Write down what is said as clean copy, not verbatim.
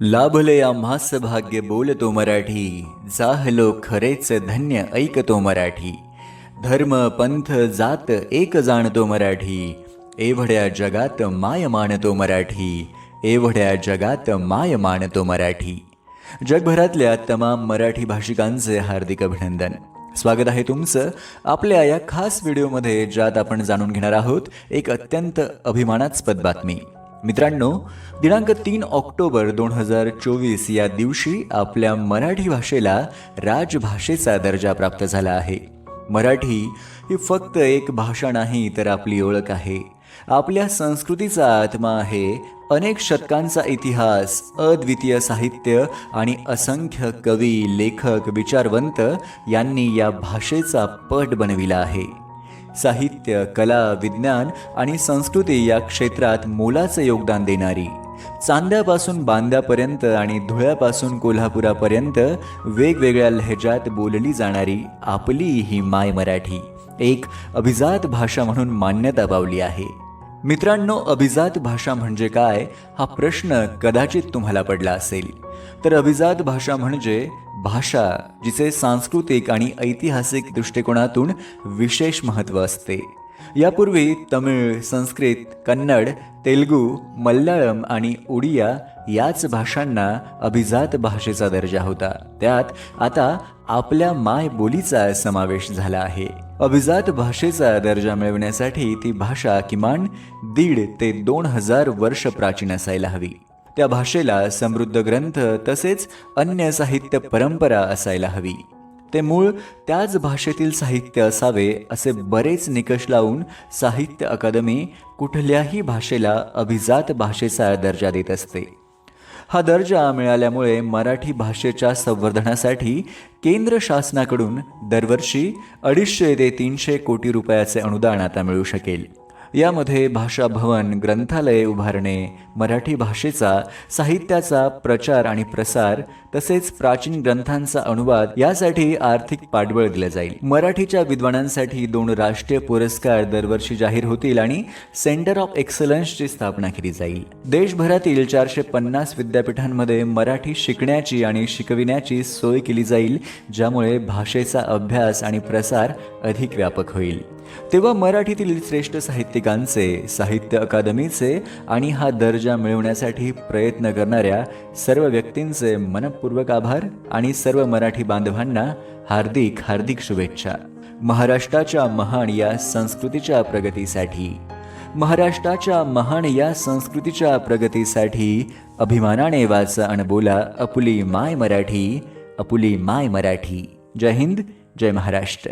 लाभले आम्हास भाग्य बोलतो मराठी, जाहलो खरेच धन्य ऐकतो मराठी. धर्म पंथ जात एक जाणतो मराठी, एवढ्या जगात माय मानतो मराठी, एवढ्या जगात माय मानतो मराठी. जगभरातल्या तमाम मराठी भाषिकांचे हार्दिक अभिनंदन. स्वागत आहे तुमचं आपल्या या खास व्हिडिओमध्ये, ज्यात आपण जाणून घेणार आहोत एक अत्यंत अभिमानास्पद बातमी. मित्रांनो, दिनांक 3 ऑक्टोबर 2024 या दिवशी आपल्या मराठी भाषेला राजभाषेचा दर्जा प्राप्त झाला आहे. मराठी ही फक्त एक भाषा नाही, तर आपली ओळख आहे, आपल्या संस्कृतीचा आत्मा आहे. अनेक शतकांचा इतिहास, अद्वितीय साहित्य आणि असंख्य कवी, लेखक, विचारवंत यांनी या भाषेचा पट बनविला आहे. साहित्य, कला, विज्ञान आणि संस्कृती या क्षेत्रात मोलाचं योगदान देणारी, चांद्यापासून बांद्यापर्यंत आणि धुळ्यापासून कोल्हापुरापर्यंत वेगवेगळ्या लहेजात बोलली जाणारी आपली ही माय मराठी एक अभिजात भाषा म्हणून मान्यता पावली आहे. मित्रांनो, अभिजात भाषा म्हणजे काय हा प्रश्न कदाचित तुम्हाला पडला असेल. तर अभिजात भाषा म्हणजे भाषा जिचे सांस्कृतिक आणि ऐतिहासिक दृष्टिकोनातून विशेष महत्त्व असते. यापूर्वी तमिळ, संस्कृत, कन्नड, तेलुगू, मल्याळम आणि ओडिया याच भाषांना अभिजात भाषेचा दर्जा होता. त्यात आता आपल्या मायबोलीचा समावेश झाला आहे. अभिजात भाषेचा दर्जा मिळवण्यासाठी ती भाषा किमान 1.5 ते 2,000 वर्ष प्राचीन असायला हवी. त्या भाषेला समृद्ध ग्रंथ तसेच अन्य साहित्य परंपरा असायला हवी. ते मूळ त्याच भाषेतील साहित्य असावे असे बरेच निकष लावून साहित्य अकादमी कुठल्याही भाषेला अभिजात भाषेचा दर्जा देत असते. हा दर्जा मिळाल्यामुळे मराठी भाषेच्या संवर्धनासाठी केंद्र शासनाकडून दरवर्षी 250 ते 300 कोटी रुपयाचे अनुदान आता मिळू शकेल. यामध्ये भाषा भवन, ग्रंथालये उभारणे, मराठी भाषेचा, साहित्याचा प्रचार आणि प्रसार तसेच प्राचीन ग्रंथांचा अनुवाद यासाठी आर्थिक पाठबळ दिले जाईल. मराठीच्या विद्वानांसाठी 2 राष्ट्रीय पुरस्कार दरवर्षी जाहीर होतील आणि सेंटर ऑफ एक्सलन्सची स्थापना केली जाईल. देशभरातील 450 विद्यापीठांमध्ये मराठी शिकण्याची आणि शिकविण्याची सोय केली जाईल, ज्यामुळे भाषेचा अभ्यास आणि प्रसार अधिक व्यापक होईल. तेव्हा मराठीतील श्रेष्ठ साहित्यिकांचे, साहित्य अकादमीचे आणि हा दर्जा मिळवण्यासाठी प्रयत्न करणाऱ्या सर्व व्यक्तींचे मनपूर्वक आभार आणि सर्व मराठी बांधवांना हार्दिक हार्दिक शुभेच्छा. महाराष्ट्राच्या महान या संस्कृतीच्या प्रगतीसाठी, महाराष्ट्राच्या महान या संस्कृतीच्या प्रगतीसाठी अभिमानाने वाचा आणि बोला आपुली माय मराठी, आपुली माय मराठी. जय हिंद, जय महाराष्ट्र.